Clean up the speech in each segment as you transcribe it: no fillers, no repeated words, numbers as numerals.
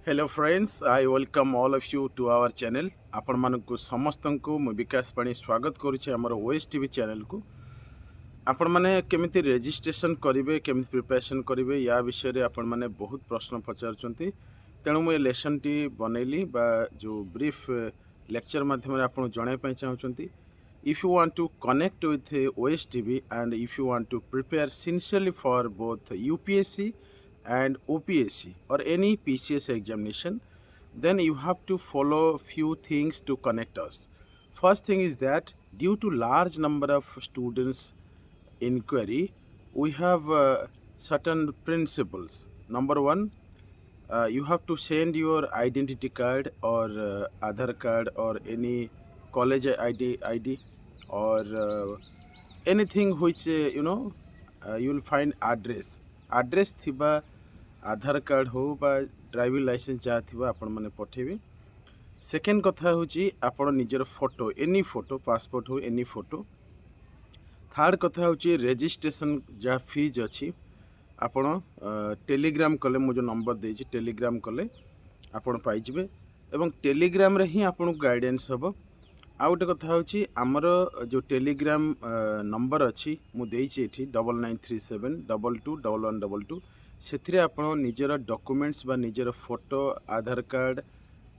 Hello friends, I welcome all of you to our channel. आपण मानकु समस्तंकु मु विकास पाणी स्वागत करूचे हमर OAS TV चैनल को। आपण माने केमिति रजिस्ट्रेशन करिवे केमिति प्रिपरेशन करिवे या विषय रे आपण माने बहुत प्रश्न पचारचंती। तेणु मु लेसन टी बनैली बा जो ब्रीफ लेक्चर माध्यम रे आपण जणाय पय चाहउचंती। If you want to connect with OAS TV and if you want to prepare sincerely for both UPSC and OPSC or any PCS examination, then you have to follow few things to connect us. First thing is that due to large number of students inquiry, we have certain principles. Number one, you have to send your identity card or Aadhaar card or any college ID or anything which you will find address thiba Aadhaar card हो बा driving licence जहाँ थी आपण मैंने पठेबे। Second कथा हूँ आपण निजर फोटो एनी फोटो पासपोर्ट हो एनी फोटो। थर्ड कथा हूँ रजिस्ट्रेशन जहाँ फीज अच्छी आपण टेलीग्राम कले मु जो नंबर देछि टेलीग्राम कले आपण पाइजिबे एवं टेलीग्राम रे ही आपण गाइडेंस हबो। आ गोटे कथा हूँ आमर जो टेलीग्राम नंबर अच्छी मु देछि एठी 9937221122 से आपण निजर डॉक्यूमेंट्स बा निजर फोटो आधार कार्ड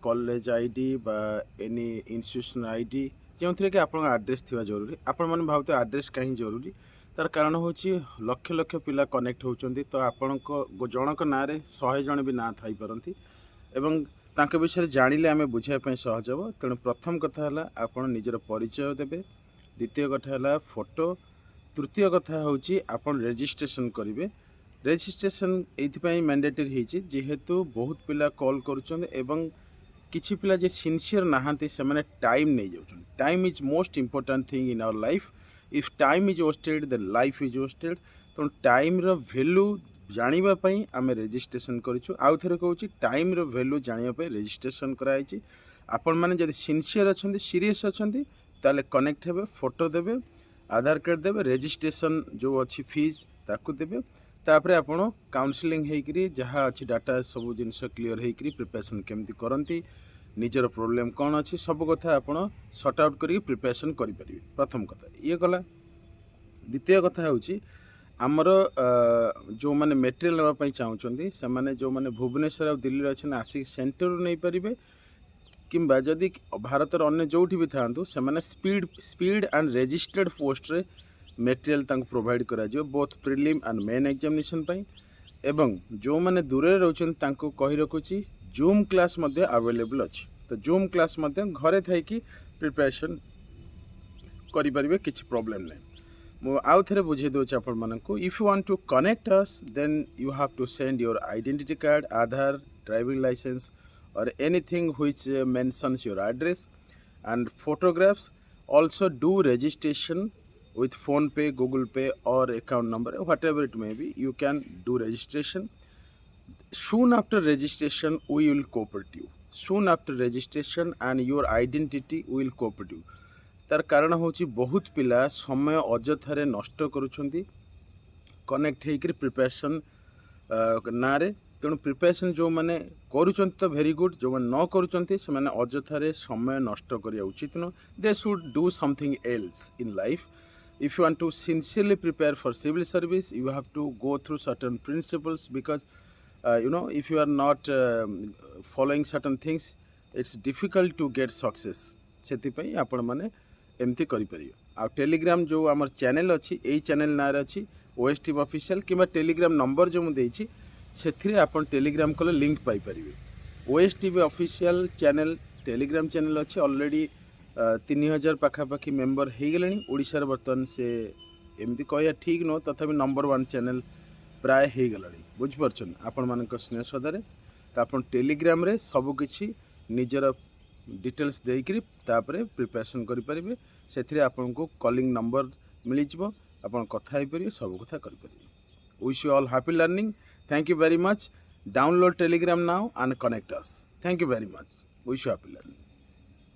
कॉलेज आईडी बा एनी इंस्टीट्यूशन आईडी जो थे कि आप आड्रेस थी जरूरी। आपण मैंने भावते आड्रेस कहीं जरूरी तार कारण हूँ लक्ष लक्ष पिला कनेक्ट होती तो आपण जनक ना 100 जन भी ना थी पारती एवं तांके विषय जानिले आमे बुझाई सहज हम। तेणु प्रथम कथा है आपण निजर परिचय देवे, द्वितीय कथा है फोटो, तृतीय कथा हूँ आपण रजिस्ट्रेशन करेंगे। रजिस्ट्रेशन ये मैंडेटरी होती जेहेतु बहुत पिला कॉल करुँच एवं किछि पिला जे सिंसियर नहांती से माने टाइम नहीं जाउछन। Time is most important thing in our life. If time is wasted the life is wasted. तो टाइम रो वैल्यू जानिबा पई आमे रजिस्ट्रेशन करिछु। आउ थरे कहूची टाइम रो वैल्यू जानिबा पई रजिस्ट्रेशन कराइछि। आपण माने जदि सिंसियर अछंती सीरियस अछंती ताले कनेक्ट हेबे, फोटो देबे, आधार कार्ड देबे, रजिस्ट्रेशन जो अछि फीस ताकू देबे। तापरे आपण काउंसलिंग हेकरी जहाँ अच्छी डाटा सब जिनस क्लीयर हेकरी प्रिपरेशन केमती करंती निजर प्रोब्लेम कौन अच्छी सब कथा आपण सॉर्ट आउट करी प्रिपरेशन करि परिबे। प्रथम कथा ये गला। द्वितीय कथा होची आमर जो माने मटेरियल लेवा पई चाहउचंदी से माने जो माने भुवनेश्वर और दिल्ली रछन आसी सेंटर नै परिबे किंबा जदि भारत अन्य जोठी भी थांतु से माने स्पीड एंड रजिस्टर्ड पोस्ट रे मटेरियल तांको प्रोवाइड करा जियो both prelim and main examination पई एवं जो माने दूर रे रहउछन तांको कहि रखुची जूम क्लास मध्ये अवेलेबल अछि। तो जूम क्लास मध्ये घरे थाई कि प्रिपरेशन करि परिबे, किछि प्रॉब्लम नै। मु आउ थरे बुझे दोछ आपण माननको। If you want to connect us then you have to send your identity card, Aadhaar, driving licence or anything which mentions your address and photographs. Also do registration with phone pay, Google Pay or account number, whatever it may be, you can do registration. Soon after registration we will cooperate you. Soon after registration and your identity will cooperate you. तार कारण होची बहुत पिला समय अजथारे नष्ट करूछंती connect हेकरी preparation नारे। तेणु preparation जो मैंने करुँच तो भेरी गुड, जो मैंने न करुँच से मैंने अजथारे समय नष्ट करिया उचित नो। They should do something else in life. If you want to sincerely prepare for civil service you have to go through certain principles because if you are not following certain things it's difficult to get success। से आपण मैंने एमती करें। आ Telegram जो आमर channel अच्छी यही channel ना अच्छी OAS TV ऑफिशियल कि टेलीग्राम नंबर जो मुझे से आपन टेलीग्राम कले लिंक पाई परिबे। OAS TV official channel Telegram channel अच्छे ऑलरेडी 3000 पाखापाखी मेंबर हो गले ओडिशा रे। बर्तमान से एमती कहया ठीक नो तथापि नंबर 1 चैनल प्राय हो गलानी बुझिपारछन आपण मानक स्नेह सदारे। तो आपन टेलीग्राम रे सब किछि निजर डिटेल्स देकरी तापरे प्रिपरेशन करि परिबे। सेथिरे आपन को कॉलिंग नंबर मिलि जिवो, आपन कथा हे परिबे, सब कथा करि परिबे। Wish you all happy learning. Thank you very much. Download Telegram now and connect us. Thank you very much. Wish you happy learning.